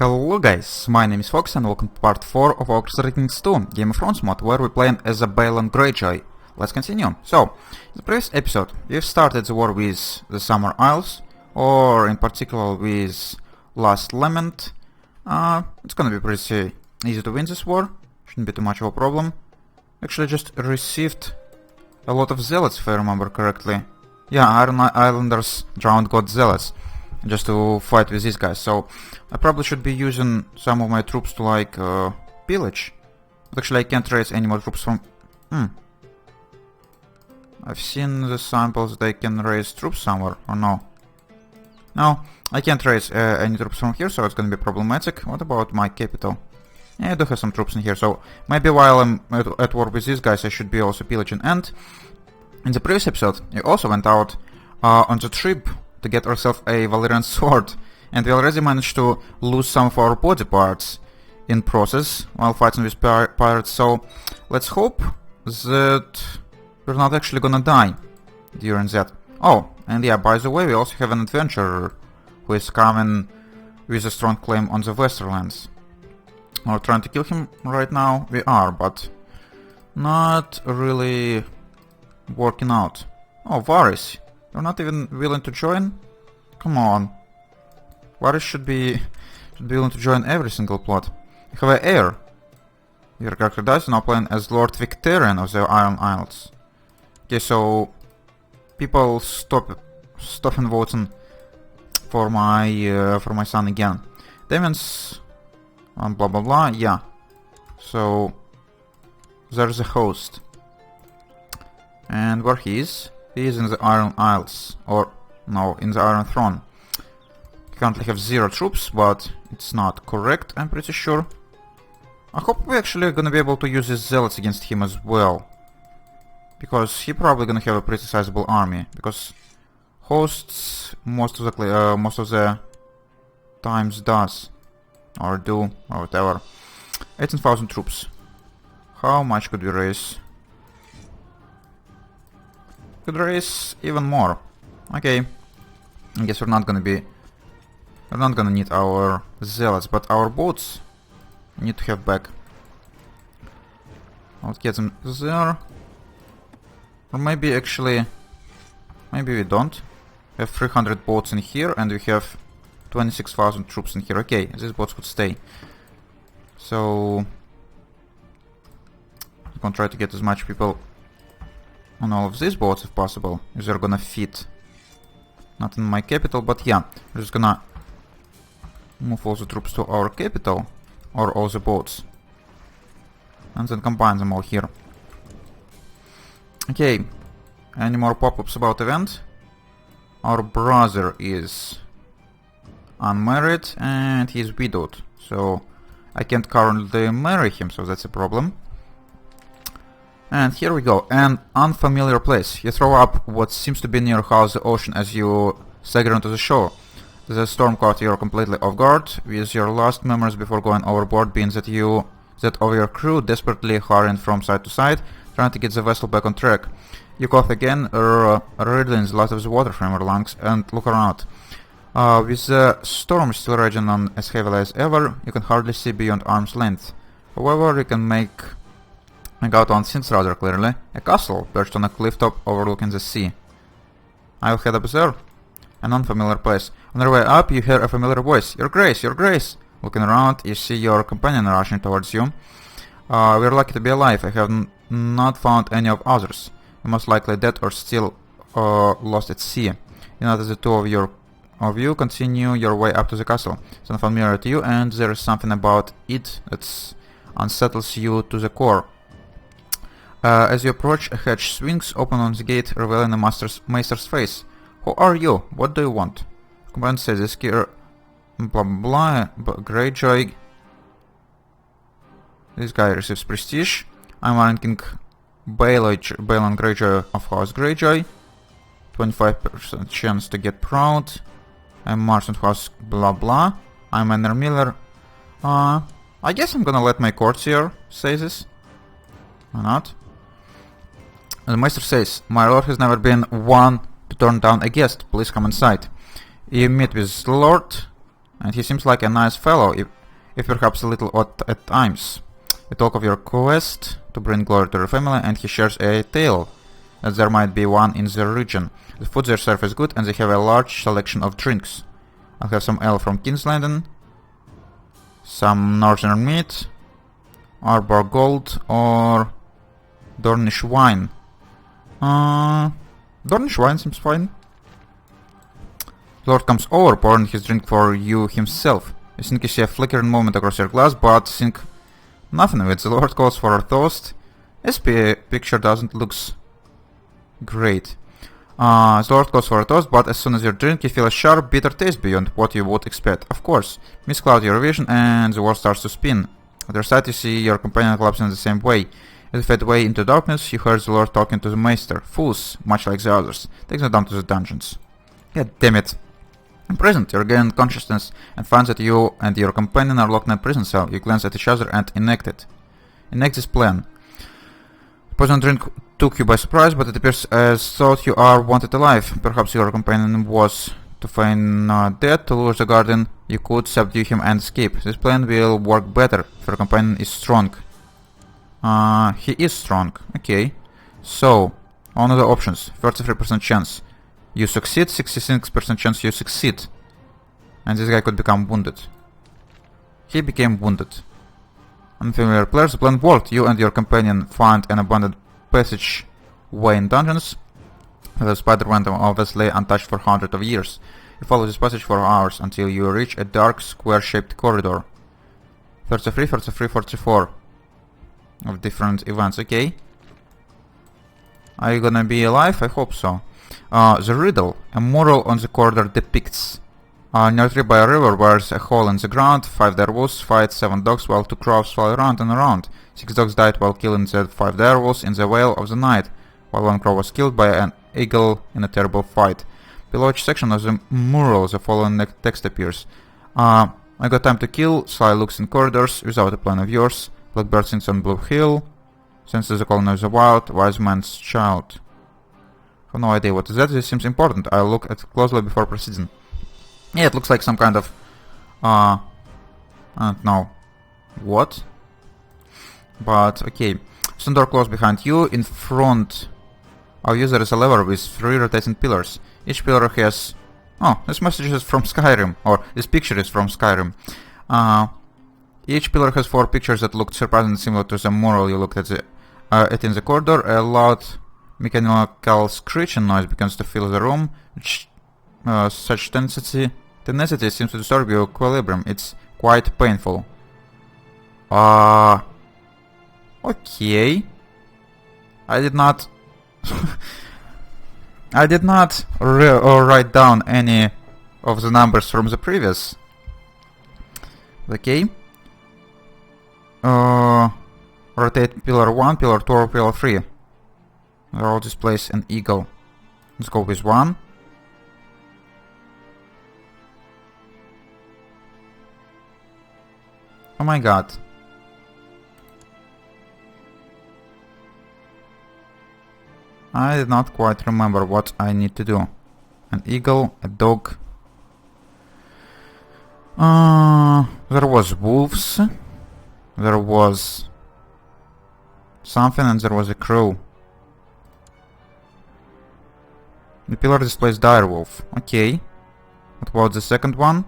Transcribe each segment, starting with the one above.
Hello guys, my name is Fox and welcome to part 4 of our Crusader Kings 2 Game of Thrones mod, where we're playing as a Balon Greyjoy. Let's continue. So, in the previous episode, we've started the war with the Summer Isles, or in particular with Last Lament. It's gonna be pretty easy to win this war, shouldn't be too much of a problem. Actually just received a lot of zealots, if I remember correctly. Yeah, Iron Islanders drowned God zealots, just to fight with these guys, so I probably should be using some of my troops to like pillage. But actually I can't raise any more troops from... I've seen the samples that I can raise troops somewhere, or no? No, I can't raise any troops from here, so it's gonna be problematic. What about my capital? Yeah, I do have some troops in here, so maybe while I'm at war with these guys I should be also pillaging. And in the previous episode we also went out on the trip to get ourselves a Valyrian sword, and we already managed to lose some of our body parts in process while fighting with pirates, so let's hope that we're not actually gonna die during that. Oh, and yeah, by the way, we also have an adventurer who is coming with a strong claim on the Westerlands. We're trying to kill him right now, we are, but not really working out. Oh, Varys, you're not even willing to join? Come on. Varys should be willing to join every single plot. You have an heir. Your character dies, now playing as Lord Victorian of the Iron Isles. Okay, so people stop voting for my son again. Demons, blah blah blah. Yeah. So there's a host, and where he is? He is in the Iron Isles, or no, in the Iron Throne. Currently have 0 troops, but it's not correct, I'm pretty sure. I hope we're actually gonna be able to use these zealots against him as well, because he probably gonna have a pretty sizable army, because hosts most of the times does, or do, or whatever. 18,000 troops. How much could we raise? Could raise even more. Okay, I guess we're not gonna need our zealots, but our boats we need to have back. I'll get them there. Or maybe actually, maybe we don't. We have 300 boats in here, and we have 26,000 troops in here. Okay, these boats could stay. So I'm gonna try to get as much people on all of these boats if possible, if they're gonna fit. Not in my capital, but yeah, we're just gonna move all the troops to our capital, or all the boats, and then combine them all here. Okay, any more pop-ups about event? Our brother is unmarried and he's widowed, so I can't currently marry him, so that's a problem. And here we go, an unfamiliar place. You throw up what seems to be near house the ocean as you stagger onto the shore. The storm caught you completely off guard, with your last memories before going overboard being that of your crew desperately hurrying from side to side, trying to get the vessel back on track. You cough again, riddling the last of the water from your lungs, and look around. With the storm still raging on as heavily as ever, you can hardly see beyond arm's length. However, you can make out one thing rather clearly: a castle perched on a cliff top overlooking the sea. I'll head up there. An unfamiliar place. On your way up, you hear a familiar voice. Your Grace, Your Grace! Looking around, you see your companion rushing towards you. We're lucky to be alive. I have not found any of others. You're most likely dead or still lost at sea. You notice the two of you continue your way up to the castle. It's unfamiliar to you, and there is something about it that unsettles you to the core. As you approach, a hatch swings open on the gate, revealing the maester's face. Who are you? What do you want? Command says this here. Blah blah blah. Greyjoy. This guy receives prestige. I'm ranking Balon Greyjoy of House Greyjoy. 25% chance to get proud. I'm Martin House blah blah. I'm Anner Miller. I guess I'm gonna let my courtier say this. Why not? The Maester says, my lord has never been one to turn down a guest. Please come inside. You meet with Lord And he seems like a nice fellow, if perhaps a little odd at times. You talk of your quest to bring glory to your family, and he shares a tale that there might be one in the region. The food they serve is good, and they have a large selection of drinks. I'll have some ale from King's Landing, some northern meat, arbor gold, or Dornish wine. Dornish wine seems fine. The Lord comes over, pouring his drink for you himself. You think you see a flickering moment across your glass, but think nothing of it. The Lord calls for a toast. This picture doesn't look great. The Lord calls for a toast, but as soon as you drink, you feel a sharp, bitter taste beyond what you would expect. Of course, miscloud your vision, and the world starts to spin. At your side, you see your companion collapsing the same way. As you fade away into darkness, you hear the Lord talking to the Maester. Fools, much like the others. Takes them down to the dungeons. God damn it. In prison, you regain consciousness and find that you and your companion are locked in a prison cell. You glance at each other and enact it. Enact this plan. The poison drink took you by surprise, but it appears as thought you are wanted alive. Perhaps your companion was to feign dead to lure the garden. You could subdue him and escape. This plan will work better if your companion is strong. He is strong. Okay. So, one of the options. 33% chance you succeed, 66% chance you succeed. And this guy could become wounded. He became wounded. Unfamiliar players, the plan worked. You and your companion find an abandoned passageway in dungeons. The spider went obviously untouched for hundreds of years. You follow this passage for hours until you reach a dark, square-shaped corridor. 33, 33, 44 of different events. Okay. Are you gonna be alive? I hope so. The riddle. A mural on the corridor depicts near by a river there's a hole in the ground. 5 direwolves fight 7 dogs while 2 crows fly around and around. 6 dogs died while killing the 5 direwolves in the Vale of the Night, while 1 crow was killed by an eagle in a terrible fight. Below each section of the mural the following text appears. I got time to kill. Sly looks in corridors without a plan of yours. Blackbird sings on Blue Hill. Senses the calling of the wild. Wise man's child. I have no idea what is that. This seems important. I'll look at it closely before proceeding. Yeah, it looks like some kind of... I don't know what. But, okay. Stone door closed behind you. In front of you there is a lever with 3 rotating pillars. Each pillar has... Oh, this message is from Skyrim. Or, this picture is from Skyrim. Each pillar has 4 pictures that look surprisingly similar to the mural you looked at in the corridor. A loud mechanical screeching noise begins to fill the room. Such tenacity seems to disturb your equilibrium. It's quite painful. Okay. I did not... I did not write down any of the numbers from the previous. Okay. Rotate pillar 1, pillar 2, or pillar 3. They're all displace an eagle. Let's go with 1. Oh my god. I did not quite remember what I need to do. An eagle, a dog. There was wolves. There was something, and there was a crow. The pillar displays direwolf. Okay. What about the second one?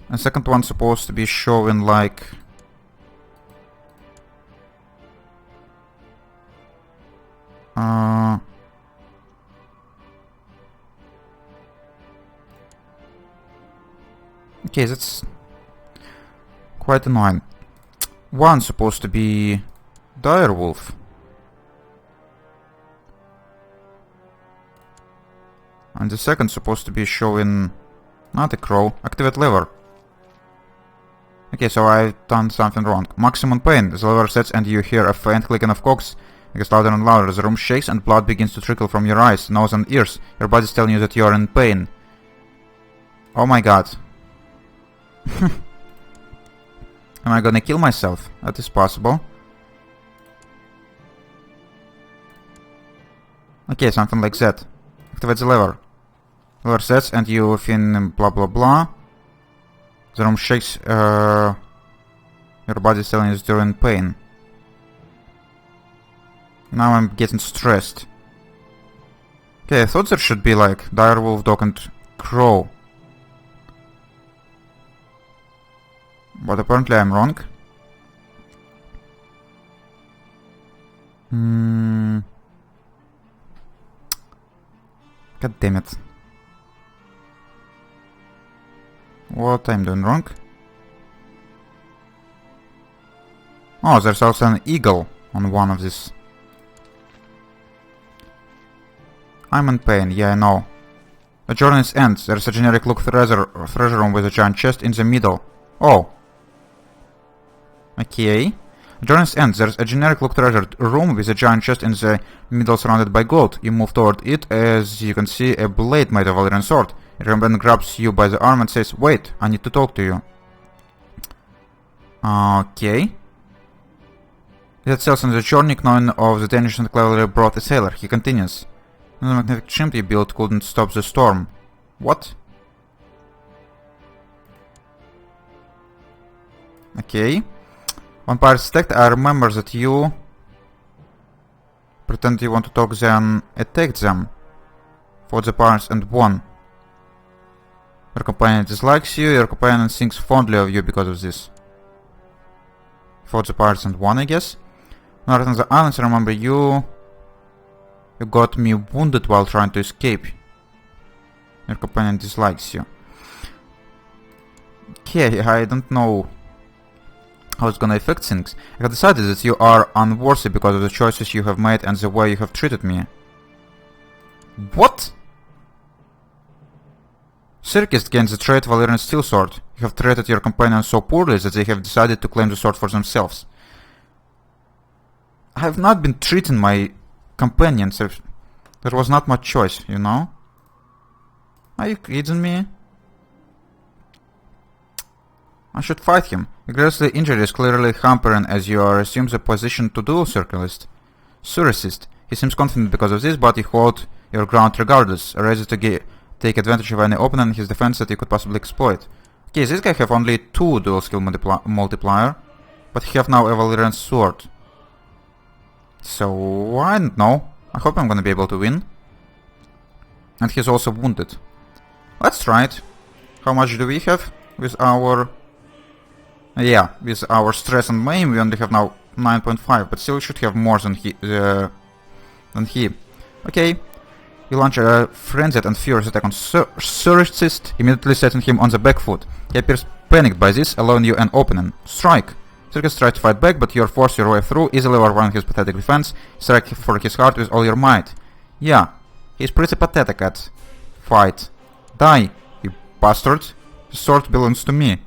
The second one's supposed to be showing like... Okay, that's quite annoying. One's supposed to be direwolf. And the second's supposed to be showing not a crow. Activate lever. Okay, so I've done something wrong. Maximum pain. The lever sets and you hear a faint clicking of cogs. It gets louder and louder. The room shakes and blood begins to trickle from your eyes, nose and ears. Your body's telling you that you are in pain. Oh my god. Am I gonna kill myself? That is possible. Okay, something like that. Activate the lever. Lever sets and you fin blah blah blah. The room shakes, your body telling is during pain. Now I'm getting stressed. Okay, I thought there should be like direwolf, dog and crow. But apparently I'm wrong. God damn it. What I'm doing wrong? Oh, there's also an eagle on one of these. I'm in pain, yeah, I know. The journey's end. There's a generic look treasure room with a giant chest in the middle. Oh. Okay. The journey's end. There's a generic look treasure room with a giant chest in the middle surrounded by gold. You move toward it. As you can see, a blade made of Valyrian sword. It then grabs you by the arm and says, "Wait, I need to talk to you." Okay. That sails on the journey, knowing of the dangers and cleverly brought a sailor. He continues. The magnetic ship you built couldn't stop the storm. What? Okay. Vampires attacked. I remember that you pretend you want to talk, then attacked them. Fought the pirates and won. Your companion dislikes you. Your companion thinks fondly of you because of this. Fought the pirates and won, I guess. North on the islands, I remember you. You got me wounded while trying to escape. Your companion dislikes you. Okay, I don't know how it's gonna affect things. I have decided that you are unworthy because of the choices you have made and the way you have treated me. What? Circus gains the trait Valyrian steel sword. You have treated your companion so poorly that they have decided to claim the sword for themselves. I have not been treating my companions. There was not much choice, you know? Are you kidding me? I should fight him. A grisly injury is clearly hampering as you are assumed the position to do Surrealist. He seems confident because of this, but you hold your ground regardless, ready to take advantage of any opening in his defense that you could possibly exploit. Okay, this guy have only 2 dual skill multiplier, but he have now a Valyrian sword. So, I don't know. I hope I'm gonna be able to win. And he's also wounded. Let's try it. How much do we have with our... Yeah, with our stress and maim we only have now 9.5, but still should have more than he. Okay. You launch a frenzied and furious attack on Suricist, immediately setting him on the back foot. He appears panicked by this, allowing you an opening. Strike! Circus tries to fight back, but you force your way through, easily overrunning his pathetic defense. Strike for his heart with all your might. Yeah, he's pretty pathetic at fight. Die, you bastard. The sword belongs to me.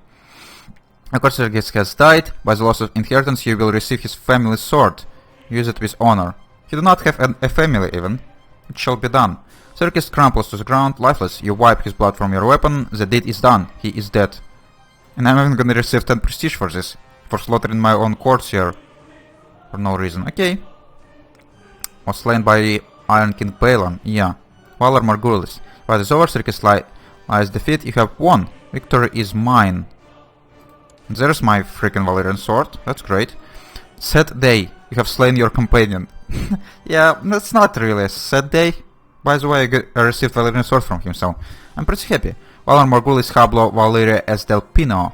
Of course, Circus has died. By the loss of inheritance, you will receive his family's sword. Use it with honor. He do not have a family even. It shall be done. Circus crumples to the ground, lifeless. You wipe his blood from your weapon. The deed is done. He is dead. And I'm even gonna receive 10 prestige for this. For slaughtering my own courtier. For no reason. Okay. Was slain by Iron King Balon. Yeah. Valor Margulis. Fight is over. Circus lies defeat. You have won. Victory is mine. There's my freaking Valyrian sword. That's great. Sad day. You have slain your companion. Yeah, that's not really a sad day. By the way, I received Valyrian sword from him, so I'm pretty happy. Valor Margulis Hablo Valyria S. Del Pino.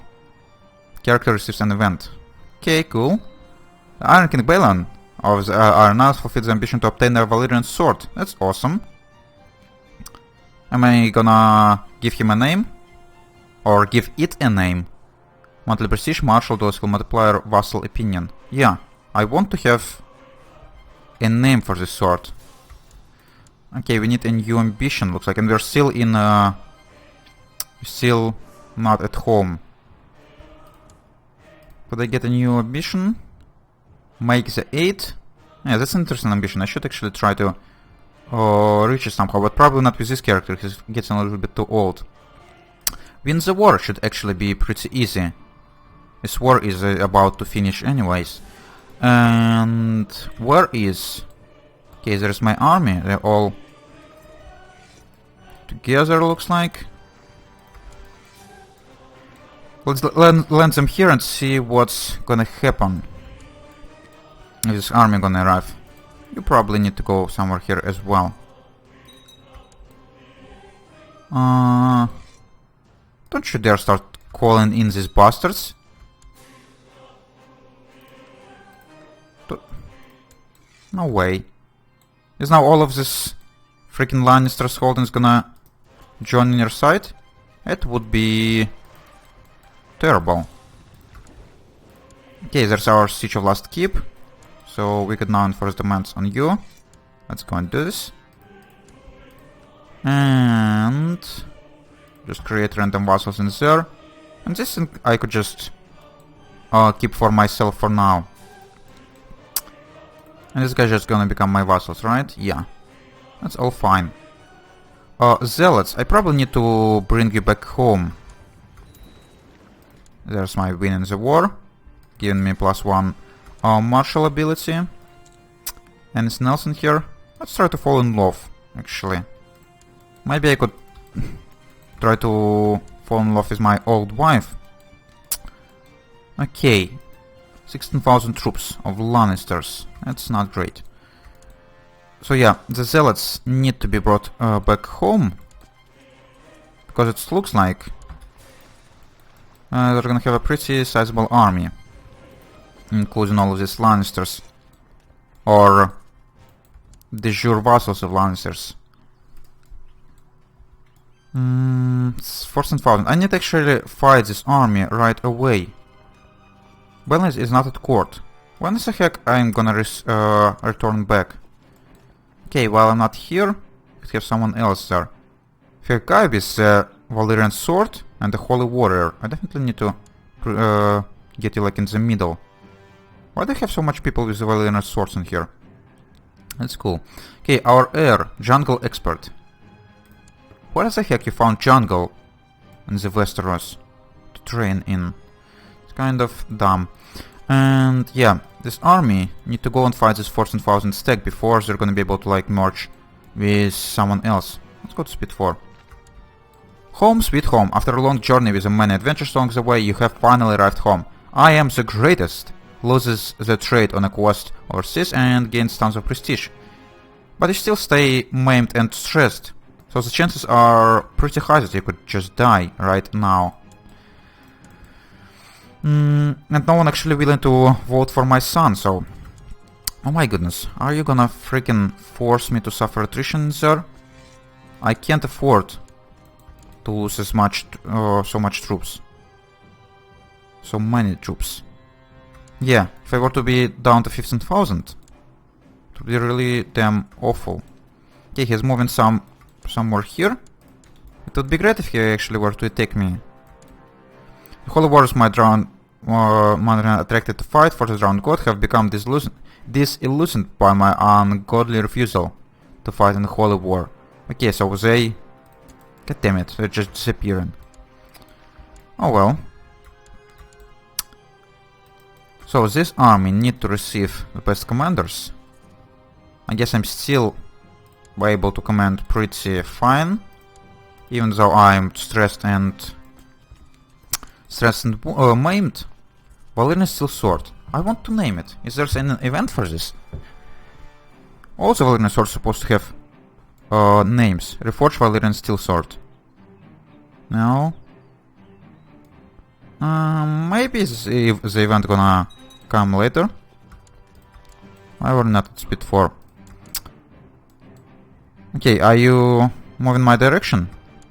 Character receives an event. Okay, cool. The Iron King Balon of the Iron Isles fulfilled the ambition to obtain a Valyrian sword. That's awesome. Am I gonna give him a name? Or give it a name? Monthly prestige, martial, dual skill multiplier, vassal opinion. Yeah, I want to have a name for this sword. Okay, we need a new ambition, looks like, and we're still in still not at home. Could I get a new ambition? Make the 8? Yeah, that's an interesting ambition. I should actually try to reach it somehow, but probably not with this character, he's getting a little bit too old. Win the war should actually be pretty easy. This war is about to finish anyways. And where is... Okay, there's my army. They're all together, looks like. Let's land them here and see what's gonna happen. If this army gonna arrive. You probably need to go somewhere here as well. Don't you dare start calling in these bastards. No way. Is now all of this freaking Lannisters holdings gonna join in your side? It would be terrible. Okay, there's our Siege of Last Keep. So we could now enforce demands on you. Let's go and do this. And just create random vassals in there. And this thing I could just keep for myself for now. And this guy's just gonna become my vassals, right? Yeah. That's all fine. Zealots, I probably need to bring you back home. There's my win in the war. Giving me +1 martial ability. Anything else in here? Let's try to fall in love, actually. Maybe I could try to fall in love with my old wife. Okay. 16,000 troops of Lannisters. That's not great. So yeah, the zealots need to be brought back home. Because it looks like they're gonna have a pretty sizable army. Including all of these Lannisters. Or de jure vassals of Lannisters. 14,000. I need to actually fight this army right away. Balance is not at court. When the heck I'm gonna return back? Okay, while I'm not here, we have someone else there. We have a guy with a Valyrian sword and a holy warrior. I definitely need to get you like in the middle. Why do they have so much people with the Valyrian swords in here? That's cool. Okay, our heir, jungle expert. Where the heck you found jungle in the Westeros to train in? It's kind of dumb. And yeah, this army need to go and fight this 14,000 stack before they're gonna be able to like merge with someone else. Let's go to speed 4. Home sweet home. After a long journey with many adventures along the way, you have finally arrived home. I am the greatest. Loses the trade on a quest overseas and gains tons of prestige. But you still stay maimed and stressed. So the chances are pretty high that you could just die right now. And no one actually willing to vote for my son, so... Oh my goodness, are you gonna freaking force me to suffer attrition there? I can't afford to lose as much, so much troops. So many troops. Yeah, if I were to be down to 15,000, it would be really damn awful. Okay, he's moving somewhere here. It would be great if he actually were to attack me. The holy wars my drowned man attracted to fight for the drowned god have become disillusioned by my ungodly refusal to fight in the holy war. Okay, so they... God damn it, they're just disappearing. Oh well. So this army need to receive the best commanders. I guess I'm still able to command pretty fine. Even though I'm stressed and maimed. Valyrian Steel Sword. I want to name it. Is there an event for this? Also Valyrian Sword is supposed to have names. Reforged Valyrian Steel Sword. No. Maybe the event gonna come later. I will not at speed 4. Okay, are you moving my direction?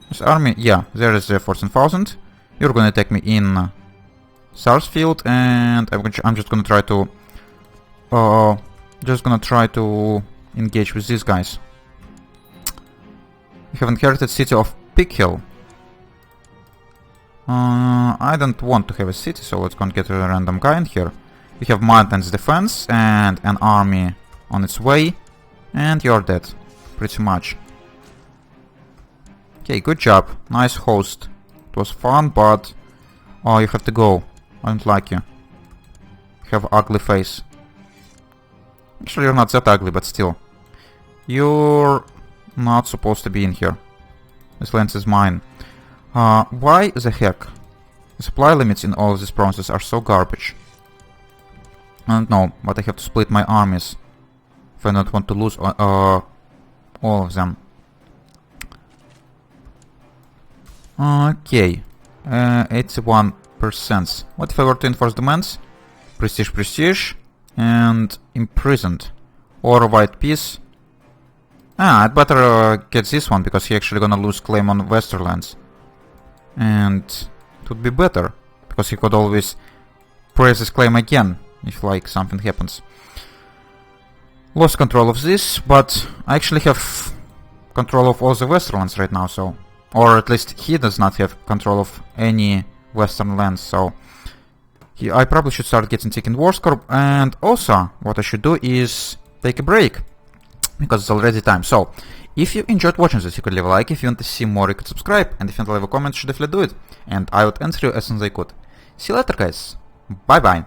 This army, yeah, there is 14,000. You're gonna attack me in Sarsfield, and I'm just gonna try to engage with these guys. We have inherited city of Pickhill. I don't want to have a city, so let's go and get a random guy in here. We have mountains defense and an army on its way, and you're dead, pretty much. Okay, good job, nice host. It was fun, but you have to go. I don't like you. You have ugly face. Actually, you're not that ugly, but still. You're not supposed to be in here. This land is mine. Why the heck supply limits in all of these provinces are so garbage. I don't know, but I have to split my armies if I don't want to lose all of them. Okay, 81%. What if I were to enforce demands? Prestige, prestige, and imprisoned. Or white peace. I'd better get this one, because he actually gonna lose claim on Westerlands. And it would be better, because he could always press his claim again, if like something happens. Lost control of this, but I actually have control of all the Westerlands right now, so... Or at least he does not have control of any Western lands, so... I probably should start getting taken War Scorp, and also, what I should do is take a break, because it's already time. So, if you enjoyed watching this, you could leave a like. If you want to see more, you could subscribe, and if you want to leave a comment, you should definitely do it, and I would answer you as soon as I could. See you later, guys. Bye-bye.